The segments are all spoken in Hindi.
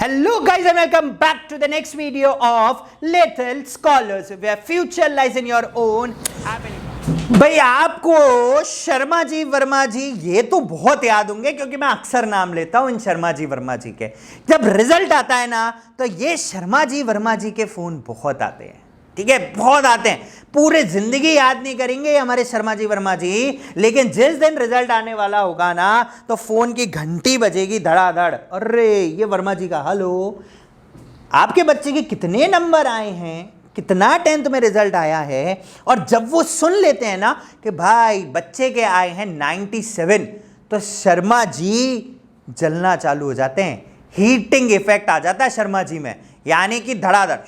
Hello guys and welcome back to the next video of Little Scholars where future lies in your own ability। भाई आपको शर्मा जी वर्मा जी ये तो बहुत याद होंगे क्योंकि मैं अक्सर नाम लेता हूं इन शर्मा जी वर्मा जी के। जब रिजल्ट आता है ना तो ये शर्मा जी वर्मा जी के फोन बहुत आते हैं, ठीक है, बहुत आते हैं। पूरे जिंदगी याद नहीं करेंगे हमारे शर्मा जी वर्मा जी, लेकिन जिस दिन रिजल्ट आने वाला होगा ना तो फोन की घंटी बजेगी धड़ाधड़। अरे ये वर्मा जी का हेलो, आपके बच्चे के कितने नंबर आए हैं, कितना 10th में रिजल्ट आया है। और जब वो सुन लेते हैं ना कि भाई बच्चे के आए हैं 97, तो शर्मा जी जलना चालू हो जाते हैं। हीटिंग इफेक्ट आ जाता है शर्मा जी में, यानी कि धड़ाधड़।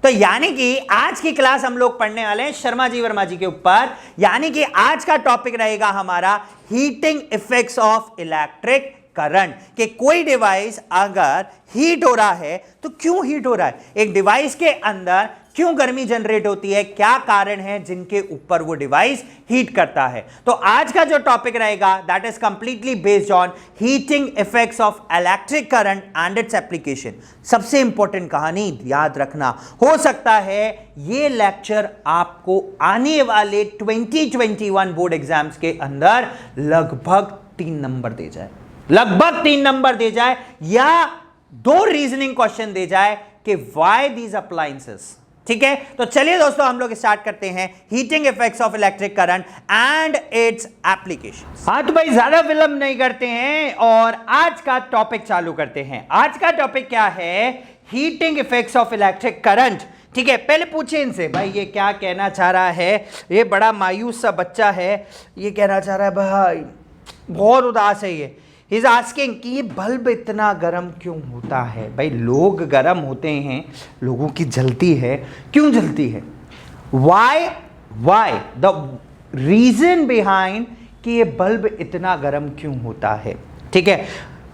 तो यानी कि आज की क्लास हम लोग पढ़ने वाले हैं शर्मा जी वर्मा जी के ऊपर, यानी कि आज का टॉपिक रहेगा हमारा heating effects of electric current. कि कोई डिवाइस अगर हीट हो रहा है तो क्यों हीट हो रहा है, एक डिवाइस के अंदर क्यों गर्मी जनरेट होती है, क्या कारण है जिनके ऊपर वो डिवाइस हीट करता है। तो आज का जो टॉपिक रहेगा that is completely based on heating effects of electric current and its application. सबसे इंपॉर्टेंट कहानी याद रखना, हो सकता है ये लेक्चर आपको आने वाले 2021 बोर्ड एग्जाम्स के अंदर लगभग 3 नंबर दे जाए, लगभग 3 नंबर दे जाए, या 2 रीजनिंग क्वेश्चन दे जाए कि व्हाई दीज अप्लायंसेस। ठीक है, तो चलिए दोस्तों हम लोग स्टार्ट करते हैं heating effects of electric current and it's applications. हाँ तो भाई ज्यादा विलंब नहीं करते हैं और आज का टॉपिक चालू करते हैं। आज का टॉपिक क्या है, heating effects of electric current. ठीक है, पहले पूछे इनसे भाई ये क्या कहना चाह रहा है। ये बड़ा मायूस सा बच्चा है, ये कहना चाह रहा है भाई बहुत उदास है ये। He's asking कि ये बल्ब इतना गर्म क्यों होता है। भाई लोग गर्म होते हैं, लोगों की जलती है, क्यों जलती है, why the reason behind कि ये बल्ब इतना गर्म क्यों होता है। ठीक है,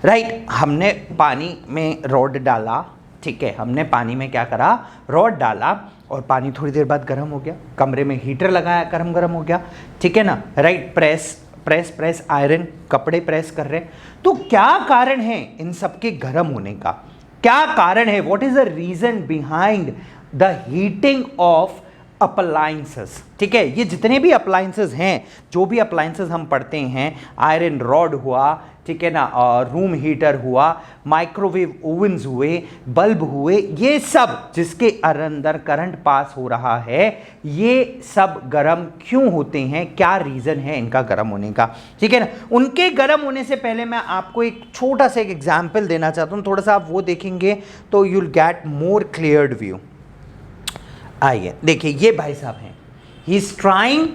राइट। हमने पानी में रॉड डाला, ठीक है, हमने पानी में क्या करा, रॉड डाला और पानी थोड़ी देर बाद गर्म हो गया, कमरे में हीटर लगाया, गर्म हो गया, ठीक है ना, राइट। प्रेस आयरन, कपड़े प्रेस कर रहे हैं, तो क्या कारण है इन सब के गर्म होने का, क्या कारण है, what is the reason behind the heating of appliances. ठीक है, ये जितने भी अप्लायंसेस हैं, जो भी अप्लायंसेस हम पढ़ते हैं, आयरन रॉड हुआ, ठीक है ना, और रूम हीटर हुआ, माइक्रोवेव ओवन्स हुए, बल्ब हुए, ये सब जिसके अंदर करंट पास हो रहा है, ये सब गर्म क्यों होते हैं, क्या रीजन है इनका गर्म होने का। ठीक है ना, उनके गर्म होने से पहले मैं आपको एक छोटा सा एक एग्जाम्पल देना चाहता हूं, थोड़ा सा आप वो देखेंगे तो you will get more cleared view. आइए देखिए, ये भाई साहब हैं, ही इज ट्राइंग,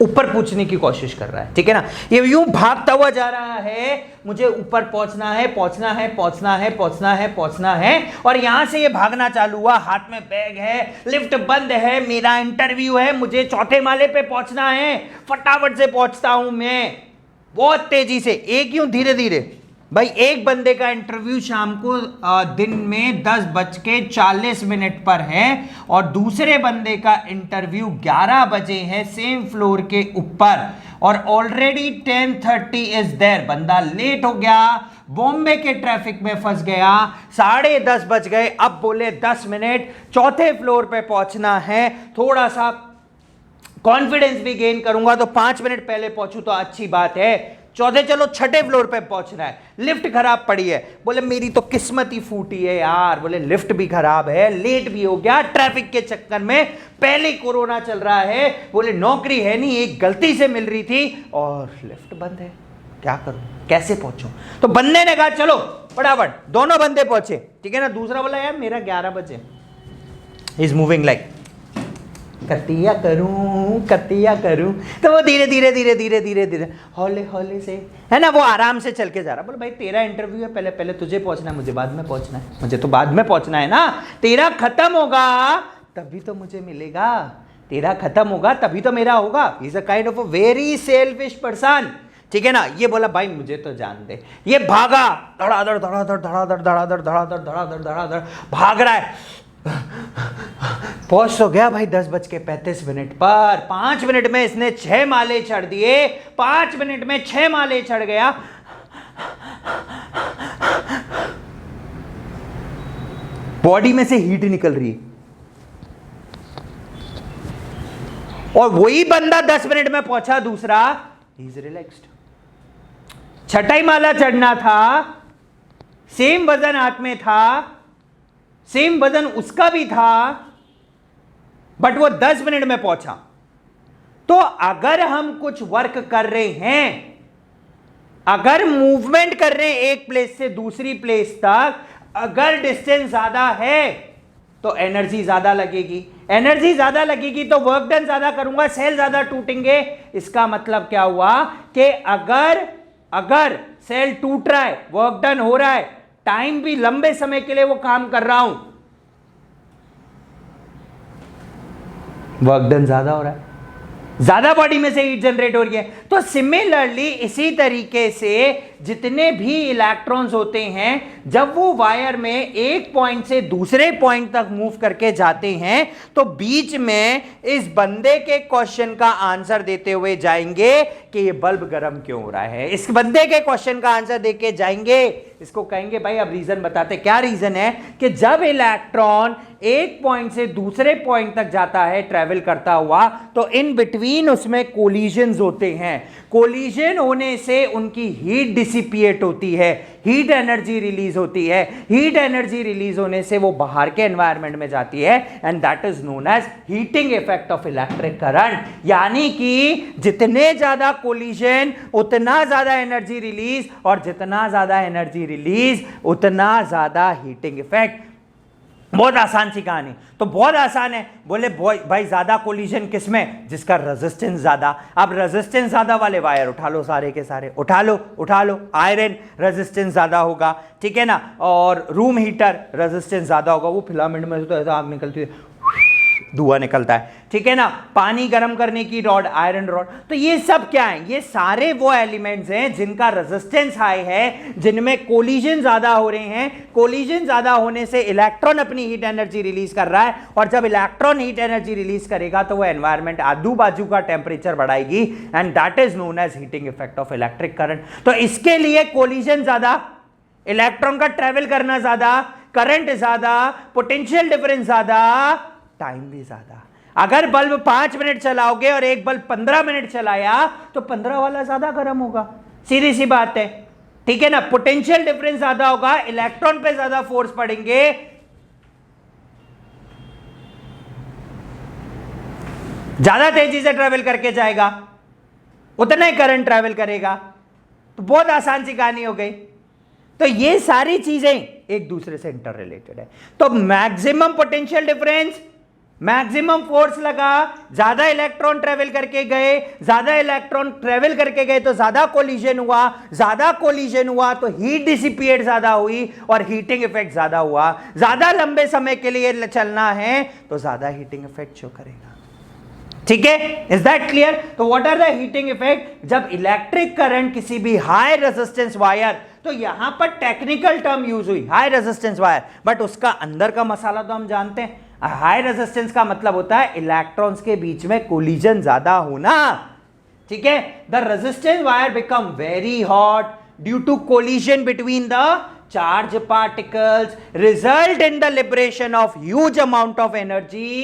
ऊपर पूछने की कोशिश कर रहा है, ठीक है ना, ये यूं भागता हुआ जा रहा है, मुझे ऊपर पहुंचना है, और यहां से ये भागना चालू हुआ, हाथ में बैग है, लिफ्ट बंद है, मेरा इंटरव्यू है, मुझे 4थे माले पे पहुंचना है, फटाफट से पहुंचता हूं मैं बहुत तेजी से, एक यूं धीरे धीरे। भाई एक बंदे का इंटरव्यू शाम को दिन में 10:40 पर है और दूसरे बंदे का इंटरव्यू 11 बजे है, सेम फ्लोर के ऊपर, और ऑलरेडी 10:30 इज देयर। बंदा लेट हो गया, बॉम्बे के ट्रैफिक में फंस गया, 10:30 बज गए, अब बोले 10 मिनट, 4थे फ्लोर पे पहुंचना है, थोड़ा सा कॉन्फिडेंस भी गेन करूंगा तो 5 मिनट पहले पहुंचू तो अच्छी बात है, 6ठे फ्लोर पे पहुंचना है, लिफ्ट खराब पड़ी है, बोले मेरी तो किस्मत ही फूटी है यार, बोले लिफ्ट भी खराब है, लेट भी हो गया, ट्रैफिक के चक्कर में, पहले कोरोना चल रहा है, बोले नौकरी है नहीं, एक गलती से मिल रही थी और लिफ्ट बंद है, क्या करूं, कैसे पहुंचूं। तो बंदे ने कहा चलो फटाफट, दोनों बंदे पहुंचे, ठीक है ना। दूसरा बोला यार मेरा 11 बजे, इज मूविंग लाइक कतिया करूं, तो वो धीरे धीरे हौले से, है ना, वो आराम से चल के जा रहा। बोले भाई तेरा इंटरव्यू है, पहले तुझे पहुंचना है, मुझे बाद में पहुंचना है, मुझे तो बाद में पहुंचना है ना, तेरा खत्म होगा तभी तो मुझे मिलेगा, तेरा खत्म होगा तभी तो मेरा होगा। Is a kind of a very selfish person, ठीक है ना। ये बोला भाई मुझे तो जान दे, ये भागा, धड़ाधड़ भाग रहा है, पहुंच तो गया भाई 10:35 पर, 5 मिनट में इसने 6 माले चढ़ दिए, 5 मिनट में 6 माले चढ़ गया। बॉडी में से हीट निकल रही है, और वही बंदा 10 मिनट में पहुंचा दूसरा, ही इज रिलैक्स्ड। छठाई माला चढ़ना था, सेम वजन हाथ में था, सेम वजन उसका भी था, बट वो 10 मिनट में पहुंचा। तो अगर हम कुछ वर्क कर रहे हैं, अगर मूवमेंट कर रहे हैं एक प्लेस से दूसरी प्लेस तक, अगर डिस्टेंस ज्यादा है तो एनर्जी ज्यादा लगेगी, एनर्जी ज्यादा लगेगी तो वर्क डन ज्यादा करूंगा, सेल ज्यादा टूटेंगे। इसका मतलब क्या हुआ कि अगर सेल टूट रहा है, वर्क डन हो रहा है, टाइम भी लंबे समय के लिए वो काम कर रहा हूं, वर्क डन ज्यादा हो रहा है, ज्यादा बॉडी में से हीट जनरेट हो रही है। तो सिमिलरली इसी तरीके से जितने भी इलेक्ट्रॉन्स होते हैं, जब वो वायर में एक पॉइंट से दूसरे पॉइंट तक मूव करके जाते हैं, तो बीच में इस बंदे के क्वेश्चन का आंसर देते हुए जाएंगे कि ये बल्ब गर्म क्यों हो रहा है। इस बंदे के क्वेश्चन का आंसर देके जाएंगे, इसको कहेंगे भाई अब रीजन बताते। क्या रीजन है कि जब इलेक्ट्रॉन एक पॉइंट से दूसरे पॉइंट तक जाता है ट्रेवल करता हुआ, तो इन बिटवीन उसमें कोलिजन्स होते हैं। कोलिजन होने से उनकी हीट डिसिपिएट होती है, हीट एनर्जी रिलीज होती है। हीट एनर्जी रिलीज होने से वो बाहर के एनवायरनमेंट में जाती है, and that is known as heating effect of electric current. यानी कि जितने ज्यादा कोलिजन उतना ज्यादा एनर्जी रिलीज, और जितना ज्यादा एनर्जी रिलीज उतना ज्यादा हीटिंग इफेक्ट। बहुत आसान सी कहानी। तो बहुत आसान है। बोले भाई ज्यादा कोलिजन किसमें? जिसका रेजिस्टेंस ज्यादा। अब रेजिस्टेंस ज्यादा वाले वायर उठा लो, सारे के सारे उठा लो। आयरन रेजिस्टेंस ज्यादा होगा, ठीक है ना। और रूम हीटर रेजिस्टेंस ज्यादा होगा, वो फिलामेंट में से तो ऐसा आग निकलती है, धुआं निकलता है, ठीक है ना। पानी गर्म करने की रॉड, आयरन रॉड। तो ये सब क्या है? ये सारे वो एलिमेंट्स हैं जिनका रेजिस्टेंस हाई है, जिनमें कोलिजन ज्यादा हो रहे हैं। कोलिजन ज्यादा होने से इलेक्ट्रॉन अपनी हीट एनर्जी रिलीज कर रहा है, और जब इलेक्ट्रॉन हीट एनर्जी रिलीज करेगा तो वो एनवायरनमेंट आजू बाजू का टेम्परेचर बढ़ाएगी, and that is known as heating effect of electric current. तो इसके लिए कोलिजन ज्यादा, इलेक्ट्रॉन का ट्रेवल करना ज्यादा, करंट ज्यादा, पोटेंशियल डिफरेंस ज्यादा, टाइम भी ज्यादा। अगर बल्ब 5 मिनट चलाओगे और एक बल्ब 15 मिनट चलाया तो 15 वाला ज्यादा गर्म होगा, सीधी सी बात है, ठीक है ना। पोटेंशियल डिफरेंस ज्यादा होगा, इलेक्ट्रॉन पे ज्यादा फोर्स पड़ेंगे, ज्यादा तेजी से ट्रेवल करके जाएगा, उतना ही करंट ट्रेवल करेगा। तो बहुत आसान सी कहानी हो गई। तो ये सारी चीजें एक दूसरे से इंटर रिलेटेड है। तो maximum potential difference, maximum force लगा, ज्यादा इलेक्ट्रॉन ट्रेवल करके गए, ज्यादा इलेक्ट्रॉन ट्रेवल करके गए तो ज्यादा कोलिजन हुआ, ज्यादा कोलिजन हुआ तो हीट डिसिपिएट ज्यादा हुई और हीटिंग इफेक्ट ज्यादा हुआ। ज्यादा लंबे समय के लिए चलना है तो ज्यादा हीटिंग इफेक्ट शो करेगा, ठीक है। Is that clear? तो what are the heating effect? जब इलेक्ट्रिक करंट किसी भी हाई रेजिस्टेंस वायर, तो यहां पर टेक्निकल टर्म यूज हुई हाई रेजिस्टेंस वायर, बट उसका अंदर का मसाला तो हम जानते हैं। हाई रेजिस्टेंस का मतलब होता है इलेक्ट्रॉन्स के बीच में कोलिजन ज्यादा होना, ठीक है। The resistance wire become very hot due to collision between the charge particles, result in the liberation of huge amount of energy.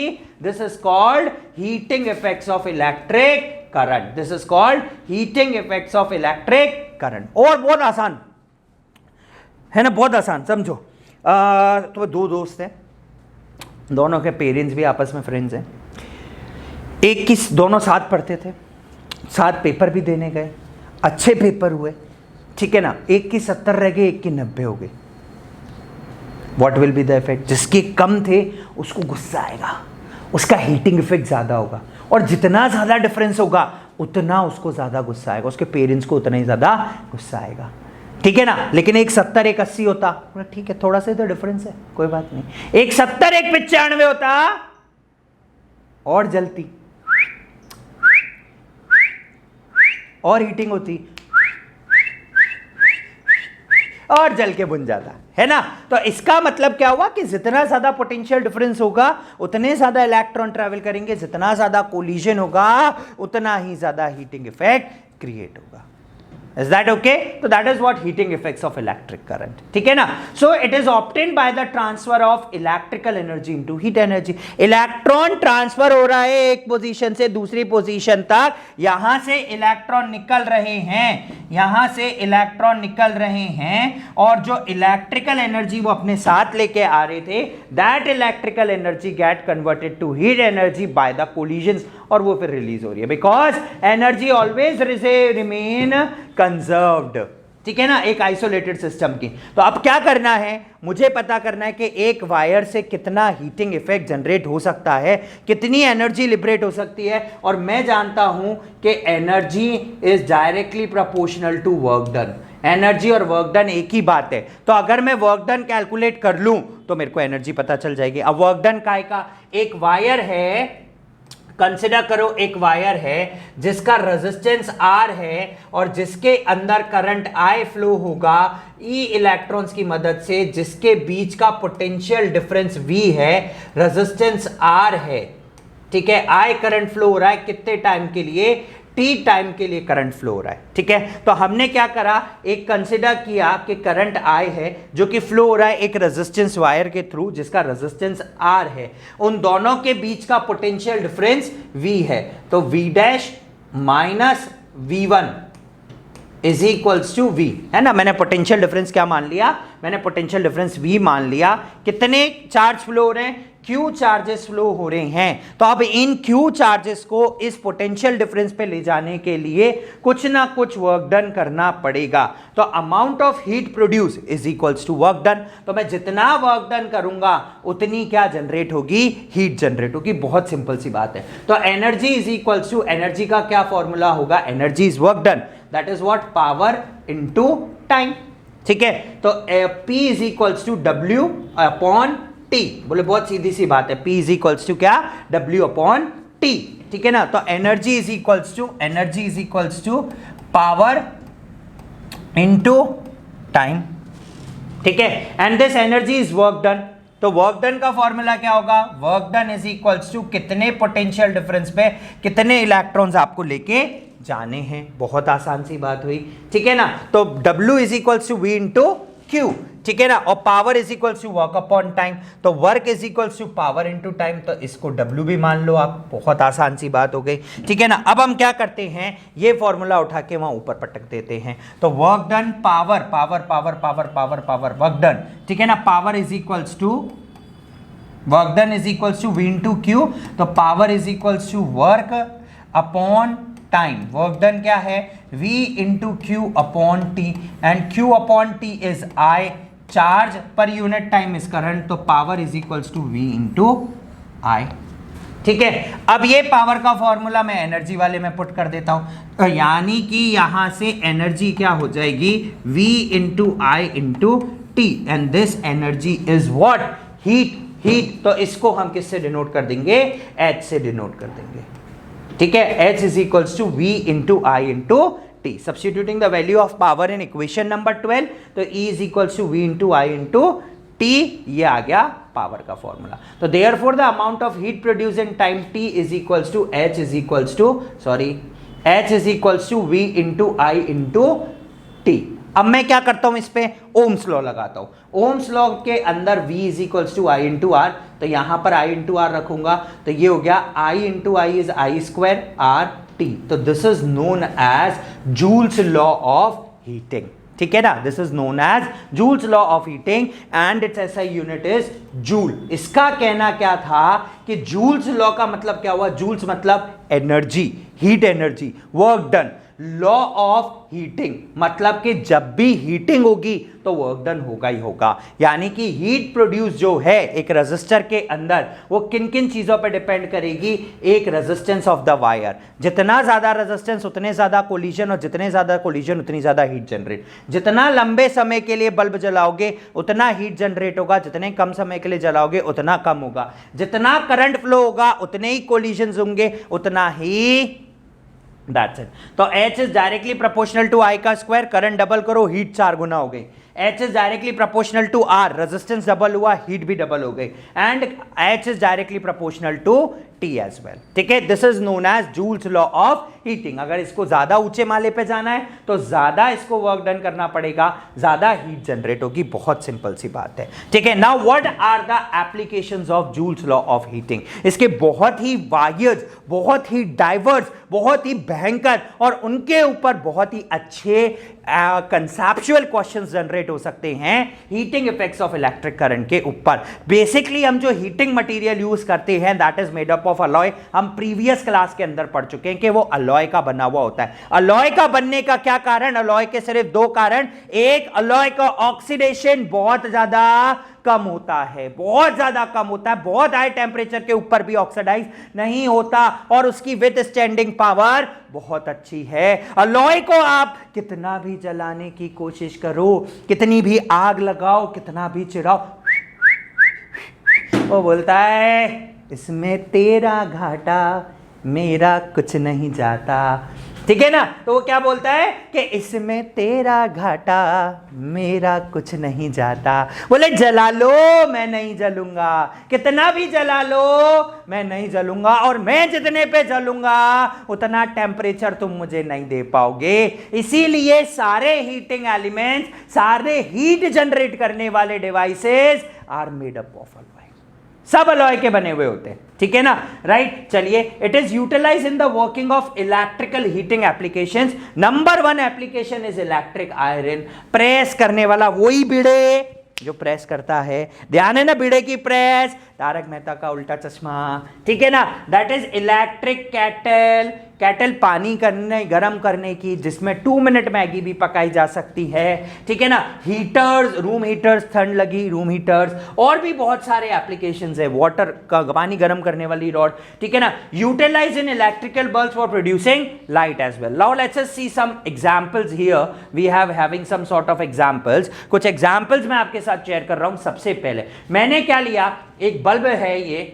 This is called heating effects of electric current. This is called heating effects of electric current. और बहुत आसान है ना, बहुत आसान समझो। तो दो दोस्त हैं, दोनों के पेरेंट्स भी आपस में फ्रेंड्स हैं। एक की दोनों साथ पढ़ते थे, साथ पेपर भी देने गए, अच्छे पेपर हुए, ठीक है ना। एक की 70 रह गए, एक की 90 हो गई। What will be the effect? जिसके कम थे उसको गुस्सा आएगा, उसका हीटिंग इफेक्ट ज्यादा होगा, और जितना ज्यादा डिफरेंस होगा उतना उसको ज्यादा गुस्सा आएगा, उसके पेरेंट्स को उतना ही ज्यादा गुस्सा आएगा, ठीक है ना। लेकिन एक 70 एक 80 होता, ठीक है थोड़ा सा तो डिफरेंस है, कोई बात नहीं। एक 70 एक 95 होता और जलती और हीटिंग होती और जल के बुझ जाता है ना। तो इसका मतलब क्या हुआ कि जितना ज्यादा पोटेंशियल डिफरेंस होगा उतने ज्यादा इलेक्ट्रॉन ट्रैवल करेंगे, जितना ज्यादा कोलिजन होगा उतना ही ज्यादा हीटिंग इफेक्ट क्रिएट होगा। Is that okay? तो that is what heating effects of electric current, ठीक है ना? So it is obtained by the transfer of electrical energy into heat energy. Electron transfer हो रहा है एक पोजीशन से दूसरी पोजीशन तक, यहां से इलेक्ट्रॉन निकल रहे हैं, यहां से इलेक्ट्रॉन निकल रहे हैं, और जो इलेक्ट्रिकल एनर्जी वो अपने साथ लेके आ रहे थे, that electrical energy get converted to heat energy by the collisions, और वो फिर रिलीज हो रही है, because energy always remain conserved, ठीक है ना, एक आइसोलेटेड सिस्टम की। तो अब क्या करना है, मुझे पता करना है कि एक वायर से कितना हीटिंग इफेक्ट जनरेट हो सकता है, कितनी एनर्जी लिबरेट हो सकती है, और मैं जानता हूं कि energy is directly proportional to work done. Energy और वर्क डन एक ही बात है, तो अगर मैं वर्क डन कैलकुलेट कर लूं तो मेरे को एनर्जी पता चल जाएगी। अब वर्क डन काय का, एक वायर है, कंसिडर करो एक वायर है जिसका रेजिस्टेंस R है और जिसके अंदर करंट I फ्लो होगा E इलेक्ट्रॉन्स की मदद से, जिसके बीच का पोटेंशियल डिफरेंस V है, रेजिस्टेंस R है, ठीक है। I करंट फ्लो हो रहा है कितने टाइम के लिए, T टाइम के लिए करंट फ्लो हो रहा है, ठीक है। तो हमने क्या करा, एक कंसिडर किया कि करंट I है जो कि फ्लो हो रहा है एक रेजिस्टेंस वायर के थ्रू जिसका रेजिस्टेंस R है, उन दोनों के बीच का पोटेंशियल डिफरेंस V है, तो V dash minus V1 is equals to V, है ना। मैंने पोटेंशियल डिफरेंस क्या मान लिया, मैंने पोटेंशियल डिफरेंस V मान लिया। कितने चार्ज फ्लो हो रहे हैं, Q चार्जेस फ्लो हो रहे हैं। तो अब इन Q चार्जेस को इस पोटेंशियल डिफरेंस पे ले जाने के लिए कुछ ना कुछ वर्क डन करना पड़ेगा। तो amount of heat produce is equals to work done. तो मैं जितना वर्क डन करूंगा उतनी क्या जनरेट होगी, हीट जनरेट होगी। बहुत सिंपल सी बात है। तो energy is equals to, energy का क्या फॉर्मूला होगा, energy is work done, that is what, power into time, ठीक है। तो P is equals to W upon T, बोले बहुत सीधी सी बात है, P इज इक्वल्स टू क्या, W अपॉन T, ठीक है ना। तो energy is equals to power into time, ठीक है। And this energy is work done. तो वर्क डन का फॉर्मूला क्या होगा, work done is equals to कितने पोटेंशियल डिफरेंस पे कितने इलेक्ट्रॉन्स आपको लेके जाने हैं। बहुत आसान सी बात हुई, ठीक है ना। तो W is equals to V into Q, ठीक है ना, और power is equals to work upon time. तो work is equals to power into time, तो इसको W भी मान लो आप। बहुत आसान सी बात हो गई, ठीक है ना। अब हम क्या करते हैं, ये फॉर्मूला उठा के वहां ऊपर पटक देते हैं। तो work done power power power power power power work done, ठीक है ना। Power is equals to, work done is equals to V into Q, तो power is equals to work upon time. Work done क्या है, V into Q upon T, and Q upon T is I, charge per unit time is current, तो power is equals to V into I, ठीक है। अब ये पावर का फॉर्मूला मैं एनर्जी वाले में पुट कर देता हूं, तो यानी कि यहां से एनर्जी क्या हो जाएगी, V into I into T, and this energy is what, heat. तो इसको हम किससे डिनोट कर देंगे, H से डिनोट कर देंगे, ठीक है। H is equals to V into I into T। Substituting the value of power in equation number 12, तो E is equals to V into I into T, ये आ गया पावर का फॉर्मूला। तो therefore the amount of heat produce in time T is equals to H is equals to V into I into T। अब मैं क्या करता हूं, इस पे ओम्स लॉ लगाता हूं। ओम्स लॉ के अंदर V is equals to I into R, तो यहां पर I इंटू आर रखूंगा, तो ये हो गया I into I is I square R T. तो this is known as Joule's law of heating, ठीक है ना। This is known as Joule's law of heating and its SI unit is joule. इसका कहना क्या था कि जूल्स लॉ का मतलब क्या हुआ, जूल्स मतलब energy, heat energy, work done. Law of heating मतलब कि जब भी हीटिंग होगी तो वर्क डन होगा ही होगा। यानी कि हीट प्रोड्यूस जो है एक रेजिस्टर के अंदर, वो किन किन चीजों पर डिपेंड करेगी, एक रेजिस्टेंस ऑफ द वायर, जितना ज्यादा रेजिस्टेंस उतने ज्यादा कोलिजन, और जितने ज्यादा कोलिजन उतनी ज्यादा हीट जनरेट। जितना लंबे समय के लिए बल्ब जलाओगे उतना हीट जनरेट होगा, जितने कम समय के लिए जलाओगे उतना कम होगा। जितना करंट फ्लो होगा उतने ही कोलिजन होंगे, उतना ही, That's it. तो H is directly proportional to I का स्क्वायर, करंट डबल करो हीट 4 गुना हो गई। H is directly proportional to R, resistance double हुआ हीट भी डबल हो गई। And H is directly proportional to T as well. ठीक है, this is known as Joule's law of heating. अगर इसको ज्यादा ऊंचे माले पे जाना है तो ज्यादा इसको वर्क डन करना पड़ेगा, ज्यादा हीट जनरेट होगी. बहुत सिंपल सी बात है. ठीक है, now what are the applications of Joule's law of heating. इसके बहुत ही वायर्स, बहुत ही डाइवर्स, बहुत ही भयंकर और उनके ऊपर बहुत ही अच्छे कंसेप्चुअल क्वेश्चंस जनरेट हो सकते हैं heating effects of electric current के ऊपर. बेसिकली हम जो हीटिंग मटेरियल यूज करते हैं that is made up of alloy. हम प्रीवियस क्लास के अंदर पढ़ चुके हैं कि वो अलॉय का बना हुआ होता है. अलॉय का बनने का क्या कारण? अलॉय के सिर्फ दो कारण. एक, अलॉय का ऑक्सीडेशन बहुत ज्यादा कम होता है, बहुत ज्यादा कम होता है, बहुत हाई टेम्परेचर के ऊपर भी ऑक्सीडाइज नहीं होता, और उसकी विथ स्टैंडिंग पावर बहुत अच्छी है. अलॉय को आप कितना भी जलाने की कोशिश करो, कितनी भी आग लगाओ, कितना भी चिढ़ाओ, वो बोलता है इसमें तेरा घाटा मेरा कुछ नहीं जाता. ठीक है ना? तो वो क्या बोलता है कि इसमें तेरा घाटा मेरा कुछ नहीं जाता. बोले जला लो मैं नहीं जलूंगा, कितना भी जला लो मैं नहीं जलूंगा, और मैं जितने पे जलूंगा उतना टेम्परेचर तुम मुझे नहीं दे पाओगे. इसीलिए सारे हीटिंग एलिमेंट्स, सारे हीट जनरेट करने वाले devices are made up of alloy. सब अलॉय के बने हुए होते हैं. ठीक है ना? राइट. चलिए, it is utilize in the working of electrical heating applications. Number 1 application is electric iron. Press करने वाला वही भिड़े जो प्रेस करता है. ध्यान है ना, भिड़े की प्रेस, तारक मेहता का उल्टा चश्मा. ठीक है ना? That is electric cattle. Cattle पानी करने, गर्म करने की, जिसमें 2 मिनट मैगी भी पकाई जा सकती है. ठीक है ना? हीटर्स, रूम हीटर्स, ठंड लगी रूम हीटर्स, और भी बहुत सारे एप्लीकेशंस है. वाटर का पानी गर्म करने वाली रॉड. ठीक है ना? Utilize in electrical bulbs for producing light as well. Now let's us see some examples here. We having some sort of examples. कुछ एग्जांपल्स मैं आपके साथ शेयर कर रहा हूं. सबसे पहले मैंने क्या लिया, एक बल्ब है ये.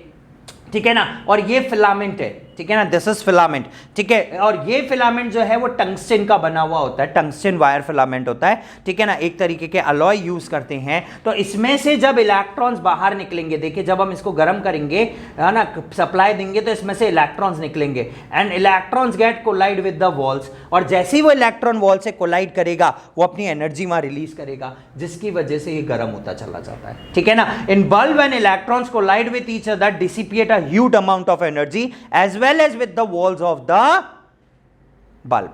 ठीक है ना? और ये फिलामेंट है. ठीक है ना? This is filament. ठीक है, और ये फिलामेंट जो है वो टंगस्टन का बना हुआ होता है. टंगस्टन वायर फिलामेंट होता है. ठीक है ना? एक तरीके के अलॉय यूज करते हैं. तो इसमें से जब इलेक्ट्रॉन्स बाहर निकलेंगे, देखिए जब हम इसको गर्म करेंगे, है ना, सप्लाई देंगे, तो इसमें से इलेक्ट्रॉन्स निकलेंगे and electrons get collide with the walls. और जैसे ही वो इलेक्ट्रॉन वॉल से कोलाइड करेगा, वो अपनी एनर्जी वहां रिलीज करेगा, जिसकी वजह से ये गर्म होता चला जाता है. ठीक है ना? In bulb when electrons collide with each other dissipate a huge amount of energy as well as with the walls of the bulb.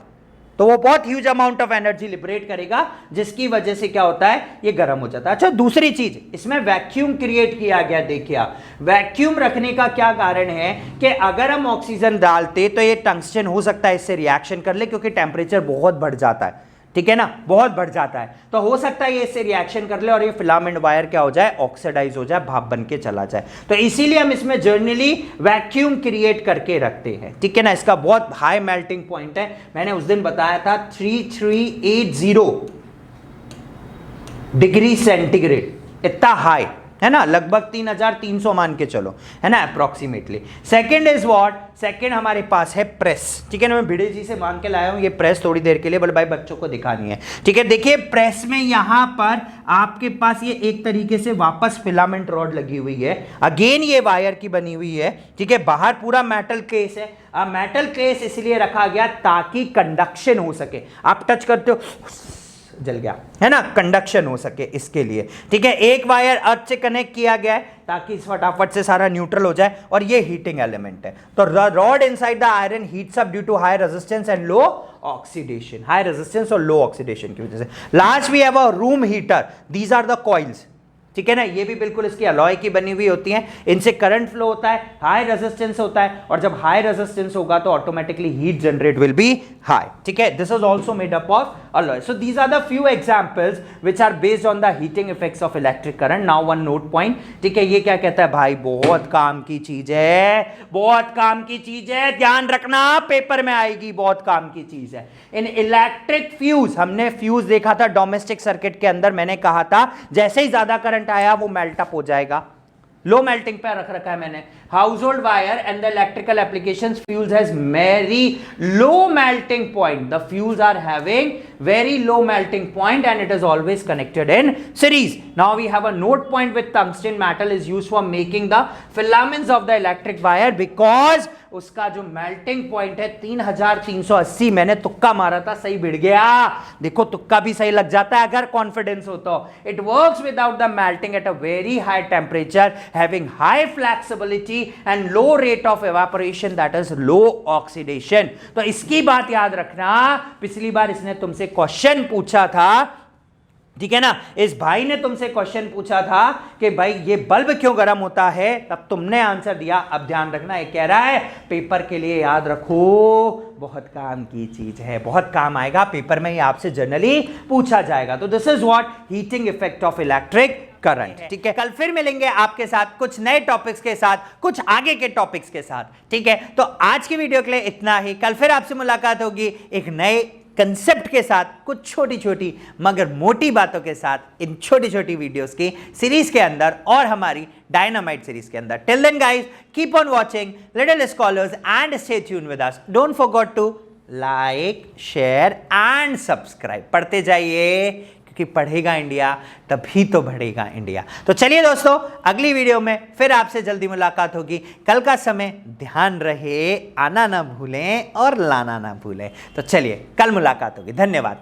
तो वो बहुत huge amount of energy liberate करेगा, जिसकी वजह से क्या होता है, ये गर्म हो जाता है. अच्छा, दूसरी चीज, इसमें वैक्यूम क्रिएट किया गया. देखिए, वैक्यूम रखने का क्या कारण है कि अगर हम ऑक्सीजन डालते तो ये टंगस्टन हो सकता है इससे रिएक्शन कर ले, क्योंकि टेम्परेचर बहुत बढ़ जाता है. ठीक है ना? बहुत बढ़ जाता है, तो हो सकता है ये इससे रिएक्शन कर ले और ये फिलामेंट वायर क्या हो जाए, ऑक्सीडाइज हो जाए, भाप बन के चला जाए. तो इसीलिए हम इसमें जर्नली वैक्यूम क्रिएट करके रखते हैं. ठीक है ना? इसका बहुत हाई मेल्टिंग पॉइंट है. मैंने उस दिन बताया था 3380 डिग्री सेंटीग्रेड, इतना हाई है ना, लगभग 3300 मान के चलो, है ना, approximately. Second is what, second हमारे पास है प्रेस. ठीक है ना? मैं भिड़े जी से मांग के लाया हूं ये प्रेस थोड़ी देर के लिए, बोले भाई बच्चों को दिखानी है. ठीक है, देखिए प्रेस में यहां पर आपके पास ये एक तरीके से वापस फिलामेंट रॉड लगी हुई है. अगेन ये वायर की बनी हुई है. ठीक है, बाहर पूरा मेटल केस है. मेटल केस इसलिए रखा गया ताकि कंडक्शन हो सके. आप टच करते हो, जल गया, है ना, कंडक्शन हो सके इसके लिए. ठीक है, एक वायर अर्थ से कनेक्ट किया गया है ताकि फटाफट से सारा न्यूट्रल हो जाए, और ये हीटिंग एलिमेंट है. तो rod inside the iron heats up due to high resistance and low oxidation. High resistance और लो ऑक्सीडेशन की वजह से. Last we have a room heater. These are the coils. ठीक है ना? ये भी बिल्कुल इसकी अलॉय की बनी हुई होती हैं. इनसे करंट फ्लो होता है, हाई रेजिस्टेंस होता है, और जब हाई रेजिस्टेंस होगा तो automatically heat generate will be high. ठीक है, this is also made up of alloy. So these are the few examples which are based on the heating effects of electric current. Now one note point. ठीक है, ये क्या कहता है भाई, बहुत काम की चीज है, बहुत काम की चीज है, ध्यान रखना पेपर में आएगी, बहुत काम की चीज है. इन इलेक्ट्रिक फ्यूज, हमने फ्यूज देखा था डोमेस्टिक सर्किट के अंदर. मैंने कहा था जैसे ही ज्यादा करंट आया वो मेल्ट अप हो जाएगा. लो मेल्टिंग पे रख रखा है मैंने. Household wire and the electrical applications fuse has very low melting point. The fuse are having very low melting point and it is always connected in series. Now we have a node point with tungsten metal is used for making the filaments of the electric wire because उसका जो मेल्टिंग पॉइंट है 3380. मैंने तुक्का मारा था, सही भिड़ गया. देखो तुक्का भी सही लग जाता है अगर कॉन्फिडेंस हो तो. It works without the melting at a very high temperature, having high flexibility and low rate of evaporation, that is low oxidation. तो इसकी बात याद रखना, पिछली बार इसने तुमसे क्वेश्चन पूछा था, ठीक है ना. इस भाई ने तुमसे क्वेश्चन पूछा था कि भाई ये बल्ब क्यों गर्म होता है, तब तुमने आंसर दिया. अब ध्यान रखना, ये कह रहा है पेपर के लिए याद रखो, बहुत काम की चीज है, बहुत काम आएगा पेपर में, ये आपसे जनरली पूछा जाएगा. तो this is what heating effect of electric current. ठीक है, कल फिर मिलेंगे आपके साथ कुछ नए टॉपिक्स के साथ, कुछ आगे के टॉपिक्स के साथ. ठीक है, तो आज की वीडियो के लिए इतना ही. कल फिर आपसे मुलाकात होगी एक नए कंसेप्ट के साथ, कुछ छोटी छोटी मगर मोटी बातों के साथ, इन छोटी छोटी वीडियोस की सीरीज के अंदर और हमारी डायनामाइट सीरीज के अंदर. Till then guys, keep on watching Little Scholars and stay tuned with us. Don't forget to like, share and subscribe. पढ़ते जाइए, क्योंकि पढ़ेगा इंडिया तभी तो बढ़ेगा इंडिया. तो चलिए दोस्तों, अगली वीडियो में फिर आपसे जल्दी मुलाकात होगी. कल का समय ध्यान रहे, आना ना भूलें और लाना ना भूलें. तो चलिए, कल मुलाकात होगी. धन्यवाद.